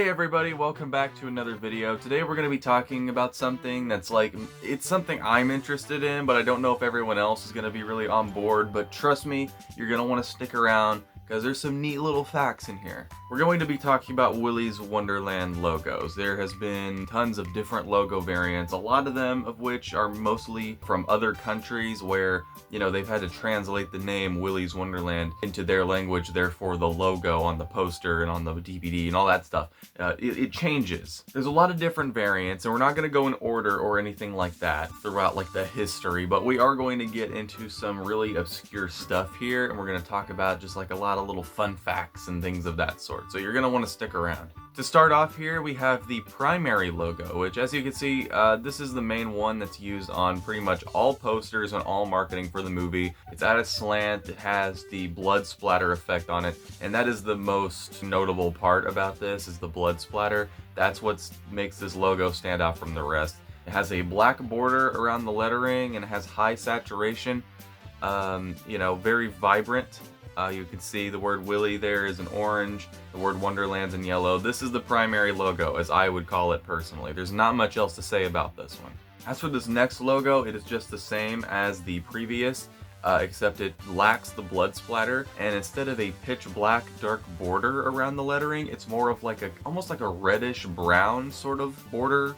Hey everybody, welcome back to another video. Today we're going to be talking about something that's it's something I'm interested in, but I don't know if everyone else is going to be really on board, but trust me, you're going to want to stick around because there's some neat little facts in here. We're going to be talking about Willy's Wonderland logos. There has been tons of different logo variants, a lot of them of which are mostly from other countries where, they've had to translate the name Willy's Wonderland into their language, therefore the logo on the poster and on the DVD and all that stuff. It changes. There's a lot of different variants, and we're not going to go in order or anything like that throughout the history, but we are going to get into some really obscure stuff here, and we're going to talk about just a lot of little fun facts and things of that sort. So you're going to want to stick around. To start off here, we have the primary logo, which as you can see, this is the main one that's used on pretty much all posters and all marketing for the movie. It's at a slant, it has the blood splatter effect on it, and that is the most notable part about this, is the blood splatter. That's what makes this logo stand out from the rest. It has a black border around the lettering, and it has high saturation, very vibrant. You can see the word Willy there is in orange, the word Wonderland's in yellow. This is the primary logo, as I would call it personally. There's not much else to say about this one. As for this next logo, it is just the same as the previous, except it lacks the blood splatter, and instead of a pitch black dark border around the lettering, it's more of almost like a reddish brown sort of border.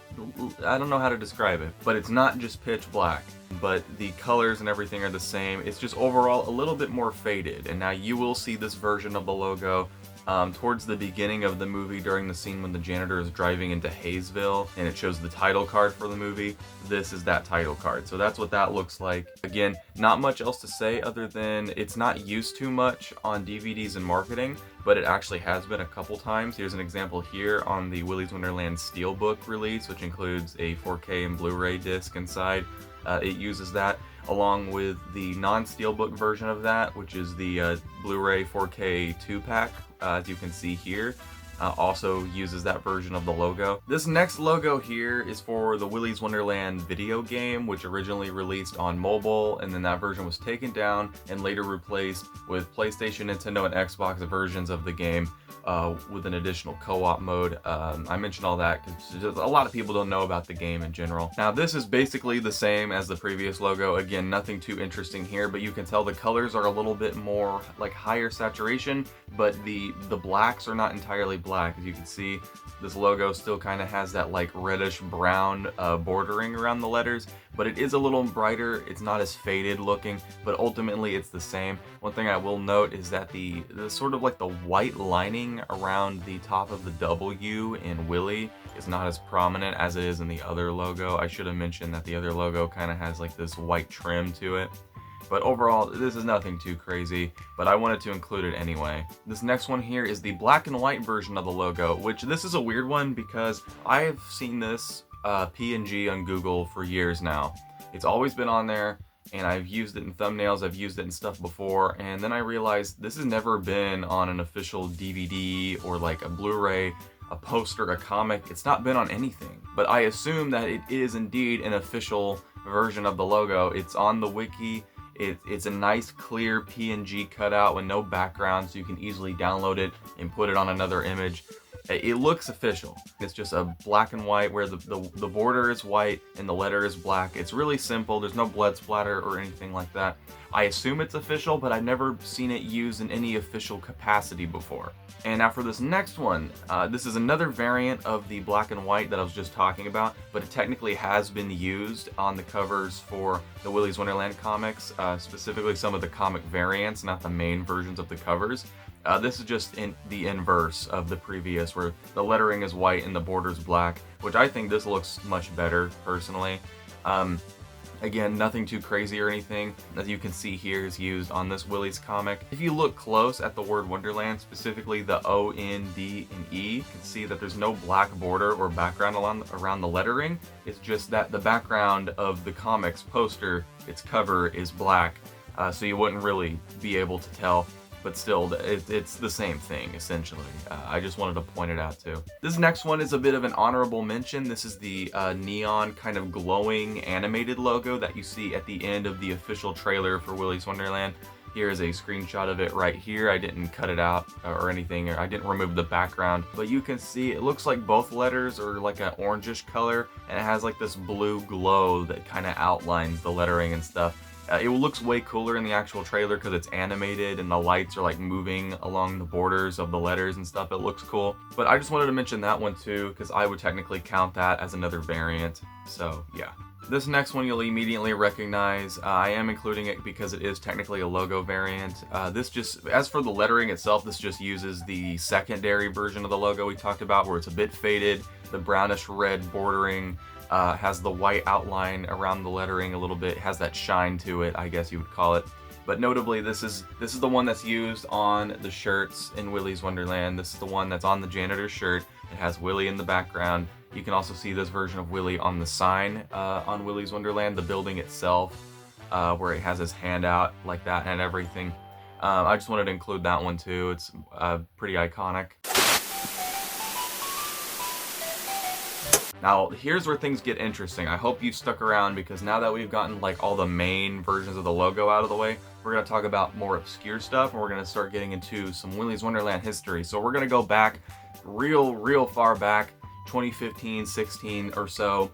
I don't know how to describe it, but it's not just pitch black, but the colors and everything are the same. It's just overall a little bit more faded, and now you will see this version of the logo towards the beginning of the movie during the scene when the janitor is driving into Hayesville and it shows the title card for the movie. This is that title card. So that's what that looks like. Again, not much else to say other than it's not used too much on DVDs and marketing, but it actually has been a couple times. Here's an example here on the Willy's Wonderland Steelbook release, which includes a 4K and Blu-ray disc inside. It uses that, along with the non-steelbook version of that, which is the Blu-ray 4K 2-pack, as you can see here. Also uses that version of the logo. This next logo here is for the Willy's Wonderland video game, which originally released on mobile, and then that version was taken down and later replaced with PlayStation, Nintendo, and Xbox versions of the game with an additional co-op mode. I mentioned all that because a lot of people don't know about the game in general. Now this is basically the same as the previous logo. Again, nothing too interesting here, but you can tell the colors are a little bit more higher saturation, but the blacks are not entirely black. As you can see, this logo still kind of has that reddish brown bordering around the letters, but it is a little brighter. It's not as faded looking, but ultimately it's the same. One thing I will note is that the sort of the white lining around the top of the W in Willy is not as prominent as it is in the other logo. I should have mentioned that the other logo kind of has this white trim to it. But overall, this is nothing too crazy, but I wanted to include it anyway. This next one here is the black and white version of the logo, which this is a weird one because I have seen this PNG on Google for years now. It's always been on there, and I've used it in thumbnails, I've used it in stuff before, and then I realized this has never been on an official DVD or a Blu-ray, a poster, a comic. It's not been on anything, but I assume that it is indeed an official version of the logo. It's on the wiki. It's a nice clear PNG cutout with no background, so you can easily download it and put it on another image. It looks official. It's just a black and white where the border is white and the letter is black. It's really simple. There's no blood splatter or anything like that. I assume it's official, but I've never seen it used in any official capacity before. And now for this next one, this is another variant of the black and white that I was just talking about, but it technically has been used on the covers for the Willy's Wonderland comics, specifically some of the comic variants, not the main versions of the covers. This is just in the inverse of the previous, where the lettering is white and the border is black, which I think this looks much better, personally. Again, nothing too crazy or anything. As you can see here is used on this Willy's comic. If you look close at the word Wonderland, specifically the O, N, D, and E, you can see that there's no black border or background around the lettering. It's just that the background of the comic's poster, its cover, is black, so you wouldn't really be able to tell. But still, it's the same thing, essentially. I just wanted to point it out, too. This next one is a bit of an honorable mention. This is the neon kind of glowing animated logo that you see at the end of the official trailer for Willy's Wonderland. Here is a screenshot of it right here. I didn't cut it out or anything, or I didn't remove the background, but you can see it looks like both letters are like an orangish color, and it has like this blue glow that kind of outlines the lettering and stuff. It looks way cooler in the actual trailer because it's animated and the lights are like moving along the borders of the letters and stuff. It looks cool. But I just wanted to mention that one too because I would technically count that as another variant. So yeah. This next one you'll immediately recognize. I am including it because it is technically a logo variant. This just, as for the lettering itself, this just uses the secondary version of the logo we talked about where it's a bit faded, the brownish red bordering, has the white outline around the lettering a little bit, has that shine to it, I guess you would call it. But notably, this is the one that's used on the shirts in Willy's Wonderland. This is the one that's on the janitor's shirt. It has Willy in the background. You can also see this version of Willy on the sign on Willy's Wonderland, the building itself, where it has his hand out like that and everything. I just wanted to include that one too. It's pretty iconic. Now, here's where things get interesting. I hope you stuck around because now that we've gotten like all the main versions of the logo out of the way, we're going to talk about more obscure stuff and we're going to start getting into some Willy's Wonderland history. So we're going to go back real far back, 2015, 16 or so,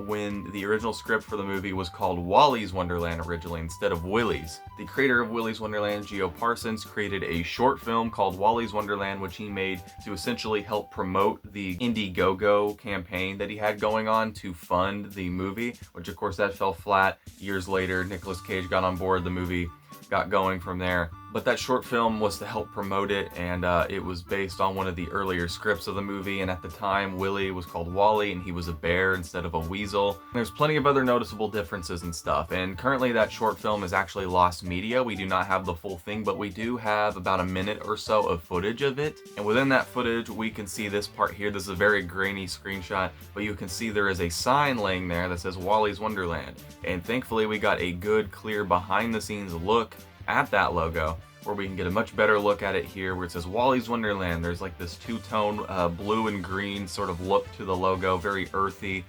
when the original script for the movie was called Wally's Wonderland originally instead of Willy's. The creator of Willy's Wonderland, Geo Parsons, created a short film called Wally's Wonderland, which he made to essentially help promote the Indiegogo campaign that he had going on to fund the movie, which of course that fell flat. Years later, Nicolas Cage got on board, the movie got going from there. But that short film was to help promote it, and it was based on one of the earlier scripts of the movie, and at the time Willy was called Wally and he was a bear instead of a weasel. There's plenty of other noticeable differences and stuff, and currently that short film is actually lost media. We do not have the full thing, but we do have about a minute or so of footage of it, and within that footage we can see this part here. This is a very grainy screenshot, but you can see there is a sign laying there that says Wally's Wonderland, and thankfully we got a good, clear behind the scenes look at that logo, where we can get a much better look at it here where it says Wally's Wonderland. There's like this two-tone blue and green sort of look to the logo, very earthy,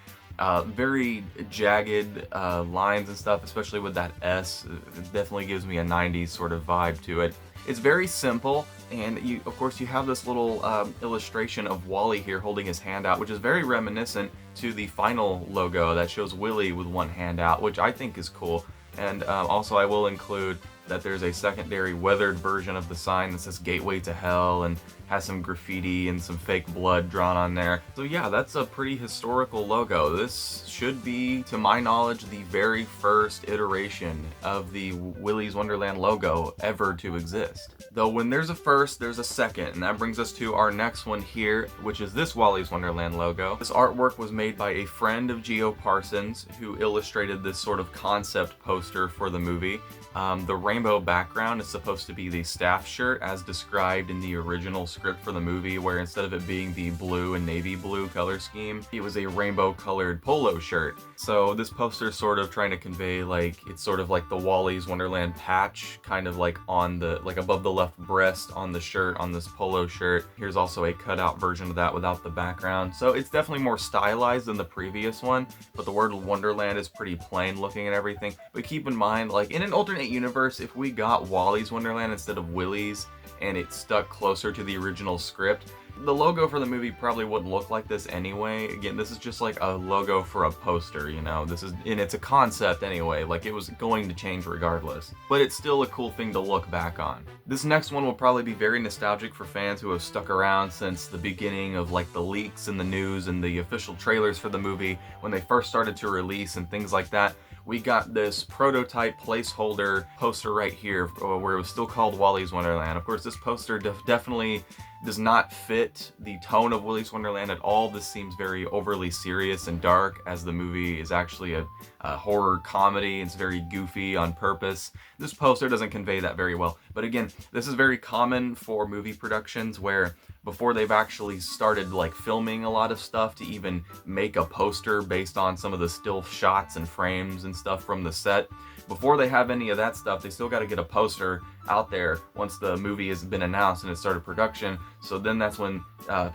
very jagged lines and stuff, especially with that S. It definitely gives me a 90s sort of vibe to it. It's very simple, and of course you have this little illustration of Wally here holding his hand out, which is very reminiscent to the final logo that shows Willy with one hand out, which I think is cool. And also I will include that there's a secondary weathered version of the sign that says Gateway to Hell and has some graffiti and some fake blood drawn on there. So yeah, that's a pretty historical logo. This should be, to my knowledge, the very first iteration of the Willy's Wonderland logo ever to exist. Though when there's a first, there's a second, and that brings us to our next one here, which is this Wally's Wonderland logo. This artwork was made by a friend of Geo Parsons, who illustrated this sort of concept poster for the movie. The rainbow background is supposed to be the staff shirt as described in the original script for the movie, where instead of it being the blue and navy blue color scheme, it was a rainbow colored polo shirt. So this poster is sort of trying to convey, like, it's sort of like the Wally's Wonderland patch, kind of like on the, like above the left breast on the shirt, on this polo shirt. Here's also a cutout version of that without the background. So it's definitely more stylized than the previous one, but the word Wonderland is pretty plain looking and everything. But keep in mind, like in an alternate universe, if we got Wally's Wonderland instead of Willy's and it stuck closer to the original script, the logo for the movie probably wouldn't look like this anyway. Again, this is just like a logo for a poster, you know, and it's a concept anyway, like it was going to change regardless, but it's still a cool thing to look back on. This next one will probably be very nostalgic for fans who have stuck around since the beginning of like the leaks and the news and the official trailers for the movie when they first started to release and things like that. We got this prototype placeholder poster right here where it was still called Wally's Wonderland. Of course, this poster definitely does not fit the tone of Willy's Wonderland at all. This seems very overly serious and dark, as the movie is actually a horror comedy. It's very goofy on purpose. This poster doesn't convey that very well. But again, this is very common for movie productions where before they've actually started like filming a lot of stuff to even make a poster based on some of the still shots and frames and stuff from the set. Before they have any of that stuff, they still got to get a poster out there once the movie has been announced and it started production. So then that's when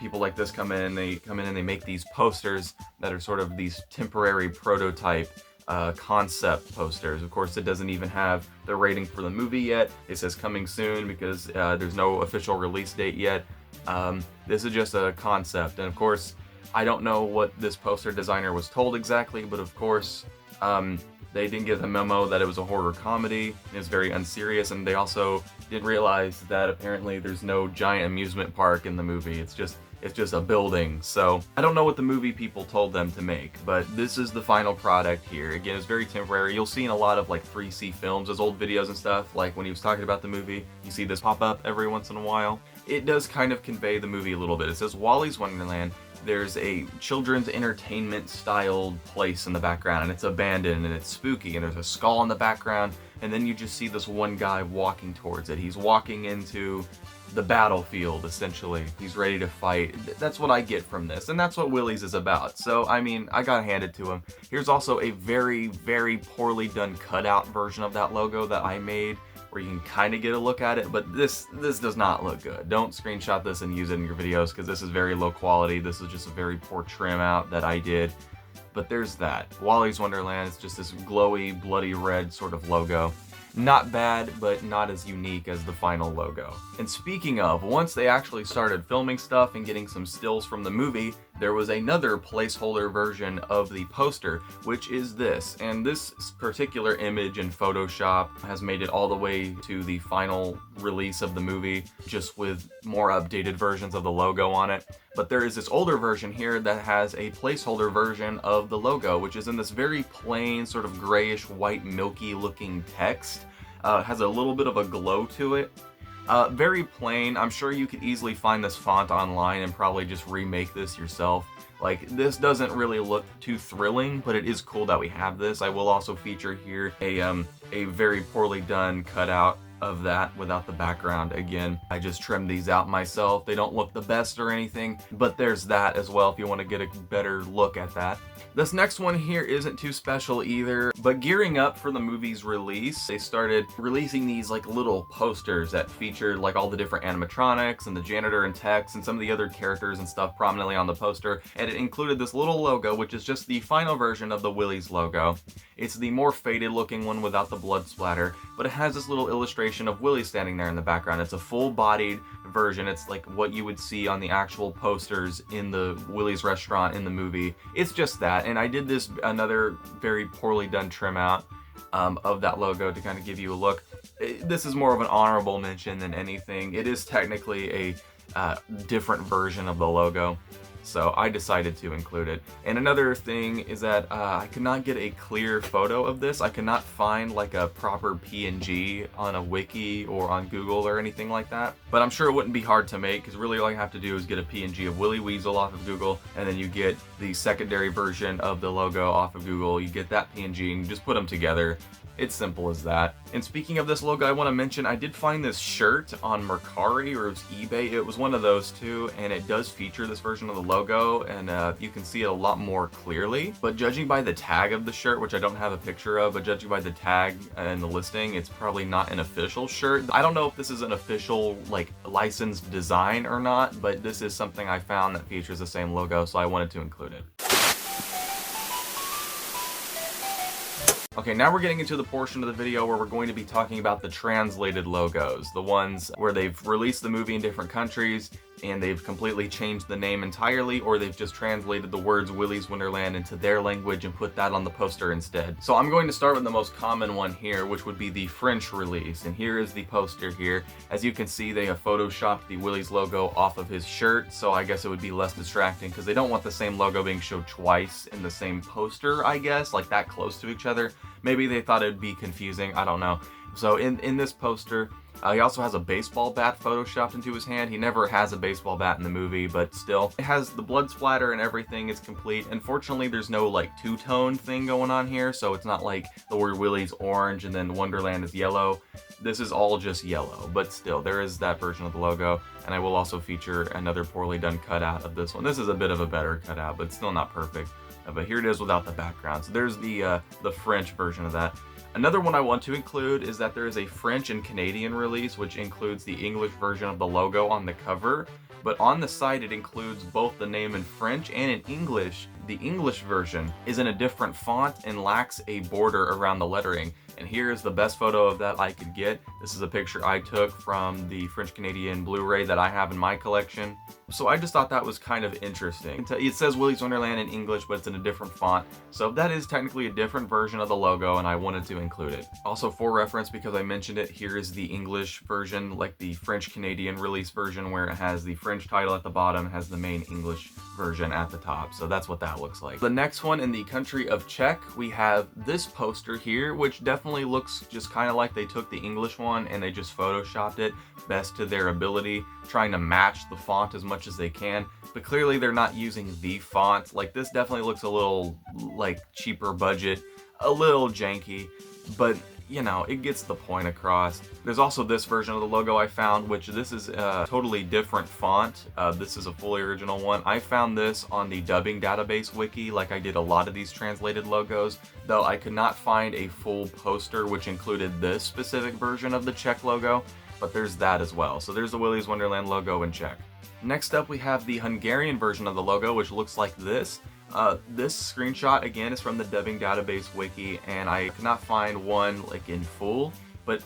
people like this come in and they make these posters that are sort of these temporary prototype concept posters. Of course, it doesn't even have the rating for the movie yet. It says coming soon because there's no official release date yet. This is just a concept, and of course, I don't know what this poster designer was told exactly, but of course, they didn't get the memo that it was a horror comedy. It's very unserious, and they also didn't realize that apparently there's no giant amusement park in the movie. It's just a building. So I don't know what the movie people told them to make, but this is the final product here. Again, it's very temporary. You'll see in a lot of like 3C films, those old videos and stuff, like when he was talking about the movie, you see this pop up every once in a while. It does kind of convey the movie a little bit. It says WALL-E's Wonderland. There's a children's entertainment styled place in the background, and it's abandoned and it's spooky, and there's a skull in the background, and then you just see this one guy walking towards it. He's walking into the battlefield, essentially. He's ready to fight. That's what I get from this, and that's what Willy's is about. So, I mean, I gotta hand it to him. Here's also a very, very poorly done cutout version of that logo that I made, where you can kind of get a look at it, but this does not look good. Don't screenshot this and use it in your videos, because this is very low quality. This is just a very poor trim out that I did. But there's that. WALL-E's Wonderland is just this glowy, bloody red sort of logo. Not bad, but not as unique as the final logo. And speaking of, once they actually started filming stuff and getting some stills from the movie, there was another placeholder version of the poster, which is this. And this particular image in Photoshop has made it all the way to the final release of the movie, just with more updated versions of the logo on it. But there is this older version here that has a placeholder version of the logo, which is in this very plain, sort of grayish, white, milky looking text. Has a little bit of a glow to it. Very plain. I'm sure you could easily find this font online and probably just remake this yourself. Like, this doesn't really look too thrilling, but it is cool that we have this. I will also feature here a very poorly done cutout of that without the background. Again, I just trimmed these out myself. They don't look the best or anything, but there's that as well if you want to get a better look at that. This next one here isn't too special either, but gearing up for the movie's release, they started releasing these like little posters that featured like all the different animatronics and the janitor and Tex and some of the other characters and stuff prominently on the poster, and it included this little logo, which is just the final version of the Willy's logo. It's the more faded looking one without the blood splatter, but it has this little illustration of Willy standing there in the background. It's a full-bodied version. It's like what you would see on the actual posters in the Willy's restaurant in the movie. It's just that, and I did this another very poorly done trim out of that logo to kind of give you a look. This is more of an honorable mention than anything. It is technically a different version of the logo, so I decided to include it. And another thing is that I could not get a clear photo of this. I could not find like a proper PNG on a wiki or on Google or anything like that. But I'm sure it wouldn't be hard to make, because really all you have to do is get a PNG of Willy Weasel off of Google, and then you get the secondary version of the logo off of Google. You get that PNG and you just put them together. It's simple as that. And speaking of this logo, I want to mention I did find this shirt on Mercari, or it was eBay. It was one of those two, and it does feature this version of the logo, and you can see it a lot more clearly. But judging by the tag of the shirt, which I don't have a picture of, but judging by the tag and the listing, it's probably not an official shirt. I don't know if this is an official like licensed design or not, but this is something I found that features the same logo, so I wanted to include it. Okay, now we're getting into the portion of the video where we're going to be talking about the translated logos, the ones where they've released the movie in different countries and they've completely changed the name entirely, or they've just translated the words Willy's Wonderland into their language and put that on the poster instead. So I'm going to start with the most common one here, which would be the French release, and here is the poster here. As you can see, they have photoshopped the Willy's logo off of his shirt, so I guess it would be less distracting because they don't want the same logo being showed twice in the same poster, I guess, like that close to each other. Maybe they thought it'd be confusing, I don't know. So in this poster, he also has a baseball bat photoshopped into his hand. He never has a baseball bat in the movie, but still. It has the blood splatter and everything is complete. Unfortunately, there's no like two-tone thing going on here, so it's not like the word Willy's orange and then Wonderland is yellow. This is all just yellow, but still, there is that version of the logo, and I will also feature another poorly done cutout of this one. This is a bit of a better cutout, but still not perfect. But here it is without the background. So there's the French version of that. Another one I want to include is that there is a French and Canadian release, which includes the English version of the logo on the cover. but on the site it includes both the name in French and in English. The English version is in a different font and lacks a border around the lettering. And here's the best photo of that I could get. This is a picture I took from the French-Canadian Blu-ray that I have in my collection. So I just thought that was kind of interesting. It says Willy's Wonderland in English, but it's in a different font. So that is technically a different version of the logo, and I wanted to include it. Also, for reference, because I mentioned it, here is the English version, like the French-Canadian release version, where it has the French title at the bottom, has the main English version at the top. So that's what that looks like. The next one, in the country of Czech, we have this poster here, which definitely looks just kind of like they took the English one and they just photoshopped it best to their ability, trying to match the font as much as they can, but clearly they're not using the font. Like, this definitely looks a little like cheaper budget, a little janky, but you know, it gets the point across. There's also this version of the logo I found, which this is a totally different font. This is a fully original one. I found this on the dubbing database wiki, like I did a lot of these translated logos, though I could not find a full poster which included this specific version of the Czech logo, but there's that as well. So there's the Willy's Wonderland logo in Czech. Next up, we have the Hungarian version of the logo, which looks like this. This screenshot again is from the dubbing database wiki, and I could not find one like in full, but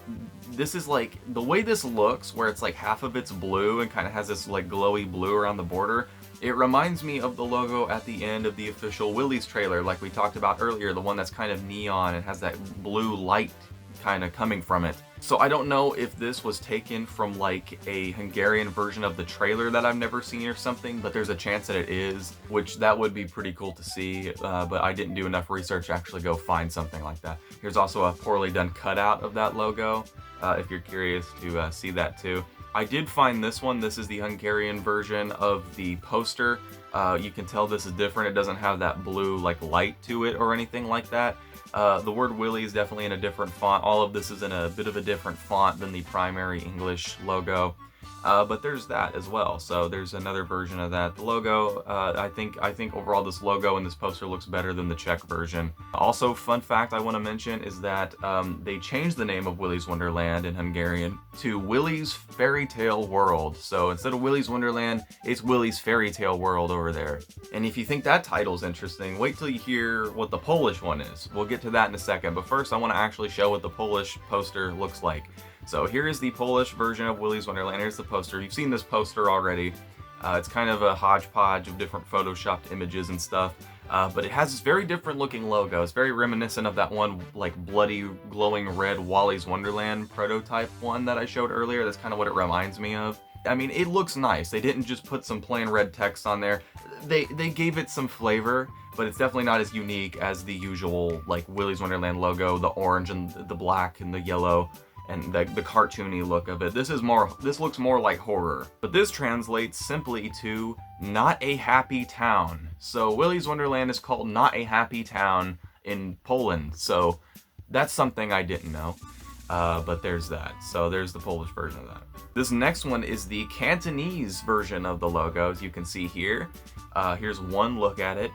this is like the way this looks, where it's like half of it's blue and kind of has this like glowy blue around the border. It reminds me of the logo at the end of the official Willy's trailer, like we talked about earlier, the one that's kind of neon and has that blue light kind of coming from it. So I don't know if this was taken from like a Hungarian version of the trailer that I've never seen or something, but there's a chance that it is, which that would be pretty cool to see, but I didn't do enough research to actually go find something like that. Here's also a poorly done cutout of that logo, if you're curious to see that too. I did find this one. This is the Hungarian version of the poster. You can tell this is different. It doesn't have that blue like light to it or anything like that. The word Willy is definitely in a different font. All of this is in a bit of a different font than the primary English logo. But there's that as well. So there's another version of that. The logo, I think overall this logo and this poster looks better than the Czech version. Also, fun fact I want to mention is that they changed the name of Willy's Wonderland in Hungarian to Willy's Fairy Tale World. So instead of Willy's Wonderland, it's Willy's Fairy Tale World over there. And if you think that title's interesting, wait till you hear what the Polish one is. We'll get to that in a second, but first I want to actually show what the Polish poster looks like. So here is the Polish version of Willy's Wonderland. Here's the poster. You've seen this poster already. It's kind of a hodgepodge of different photoshopped images and stuff, but it has this very different looking logo. It's very reminiscent of that one like bloody glowing red Wally's Wonderland prototype one that I showed earlier. That's kind of what it reminds me of. I mean, it looks nice. They didn't just put some plain red text on there. They gave it some flavor, but it's definitely not as unique as the usual like Willy's Wonderland logo, the orange and the black and the yellow, and the cartoony look of it. This looks more like horror. But this translates simply to not a happy town. So Willy's Wonderland is called Not a Happy Town in Poland. So that's something I didn't know. But there's that. So there's the Polish version of that. This next one is the Cantonese version of the logo, as you can see here. Here's one look at it.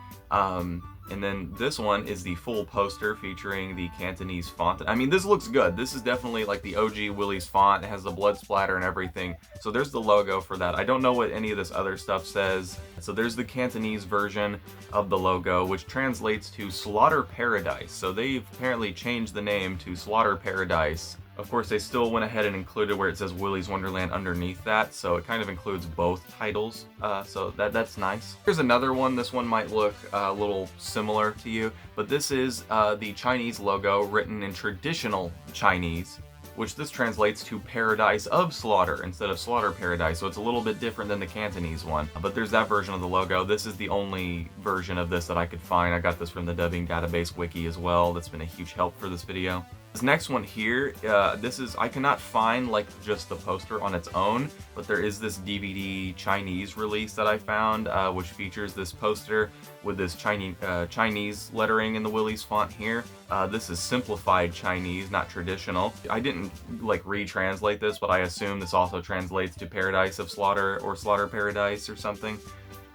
And then this one is the full poster featuring the Cantonese font. I mean, this looks good. This is definitely like the OG Willy's font. It has the blood splatter and everything. So there's the logo for that. I don't know what any of this other stuff says. So there's the Cantonese version of the logo, which translates to Slaughter Paradise. So they've apparently changed the name to Slaughter Paradise. Of course, they still went ahead and included where it says Willy's Wonderland underneath that, so it kind of includes both titles, so that's nice. Here's another one. This one might look a little similar to you, but this is the Chinese logo written in traditional Chinese, which this translates to Paradise of Slaughter instead of Slaughter Paradise, so it's a little bit different than the Cantonese one. But there's that version of the logo. This is the only version of this that I could find. I got this from the dubbing database wiki as well. That's been a huge help for this video. This next one here, I cannot find like just the poster on its own, but there is this DVD Chinese release that I found, which features this poster with this Chinese lettering in the Willy's font here. This is simplified Chinese, not traditional. I didn't like retranslate this, but I assume this also translates to Paradise of Slaughter or Slaughter Paradise or something.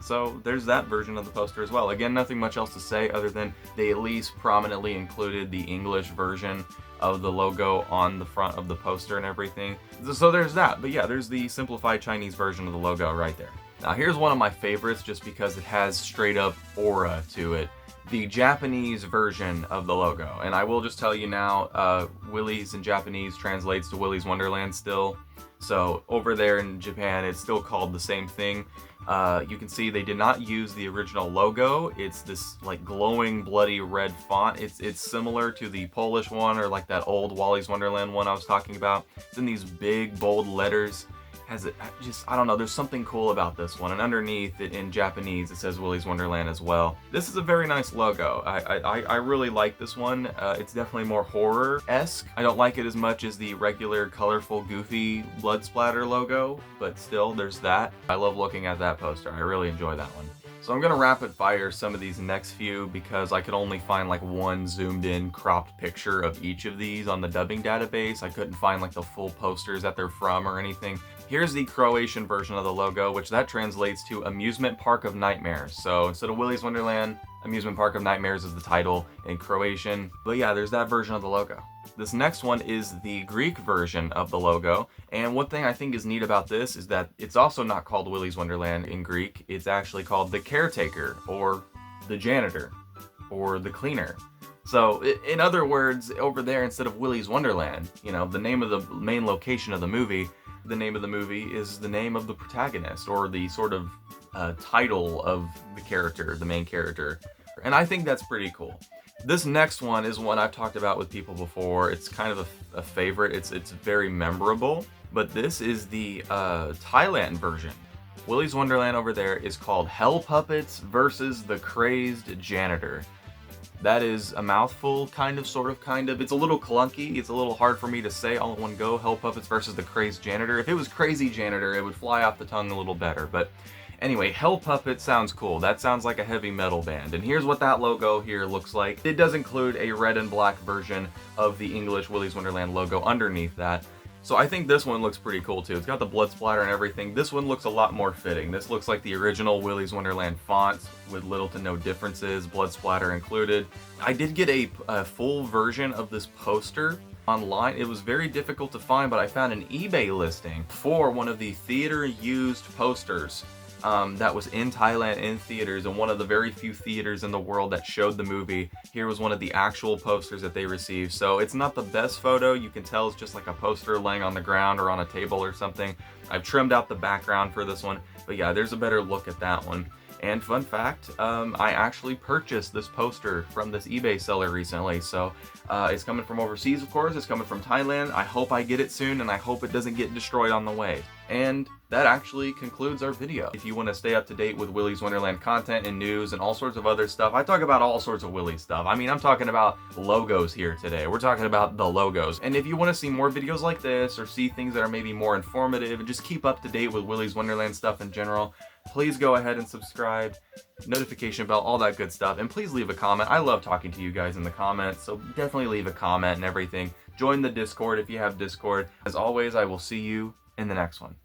So there's that version of the poster as well. Again, nothing much else to say other than they at least prominently included the English version of the logo on the front of the poster and everything. So there's that. But yeah, there's the simplified Chinese version of the logo right there. Now here's one of my favorites just because it has straight up aura to it. The Japanese version of the logo. And I will just tell you now, Willy's in Japanese translates to Willy's Wonderland still. So over there in Japan, it's still called the same thing. You can see they did not use the original logo. It's this like glowing bloody red font. It's similar to the Polish one or like that old Willy's Wonderland one I was talking about. It's in these big bold letters. Has it just, I don't know, there's something cool about this one, and underneath it in Japanese it says Willy's Wonderland as well. This is a very nice logo. I really like this one. It's definitely more horror-esque. I don't like it as much as the regular colorful goofy blood splatter logo, but still there's that. I love looking at that poster. I really enjoy that one. So I'm gonna rapid fire some of these next few because I could only find like one zoomed in cropped picture of each of these on the dubbing database. I couldn't find like the full posters that they're from or anything. Here's the Croatian version of the logo, which that translates to Amusement Park of Nightmares. So instead of Willy's Wonderland, Amusement Park of Nightmares is the title in Croatian. But yeah, there's that version of the logo. This next one is the Greek version of the logo, and one thing I think is neat about this is that it's also not called Willy's Wonderland in Greek. It's actually called the Caretaker, or the Janitor, or the Cleaner. So in other words, over there, instead of Willy's Wonderland, you know, the name of the main location of the movie, the name of the movie is the name of the protagonist, or the sort of title of the character, the main character. And I think that's pretty cool. This next one is one I've talked about with people before. It's kind of a favorite. It's very memorable. But this is the Thailand version. Willy's Wonderland over there is called Hell Puppets versus the Crazed Janitor. That is a mouthful, kind of, sort of, kind of. It's a little clunky. It's a little hard for me to say all in one go. Hell Puppets versus the Crazed Janitor. If it was Crazy Janitor, it would fly off the tongue a little better. But anyway, Hell Puppet sounds cool. That sounds like a heavy metal band. And here's what that logo here looks like. It does include a red and black version of the English Willy's Wonderland logo underneath that. So I think this one looks pretty cool too. It's got the blood splatter and everything. This one looks a lot more fitting. This looks like the original Willy's Wonderland font with little to no differences, blood splatter included. I did get a full version of this poster online. It was very difficult to find, but I found an eBay listing for one of the theater used posters that was in Thailand in theaters, and one of the very few theaters in the world that showed the movie. Here was one of the actual posters that they received. So it's not the best photo. You can tell it's just like a poster laying on the ground or on a table or something. I've trimmed out the background for this one, but yeah, there's a better look at that one. And fun fact, I actually purchased this poster from this eBay seller recently. So it's coming from overseas, of course. It's coming from Thailand. I hope I get it soon, and I hope it doesn't get destroyed on the way. And that actually concludes our video. If you want to stay up to date with Willy's Wonderland content and news and all sorts of other stuff, I talk about all sorts of Willy stuff. I mean, I'm talking about logos here today. We're talking about the logos. And if you want to see more videos like this, or see things that are maybe more informative, and just keep up to date with Willy's Wonderland stuff in general, please go ahead and subscribe, notification bell, all that good stuff. And please leave a comment. I love talking to you guys in the comments, so definitely leave a comment and everything. Join the Discord if you have Discord. As always, I will see you in the next one.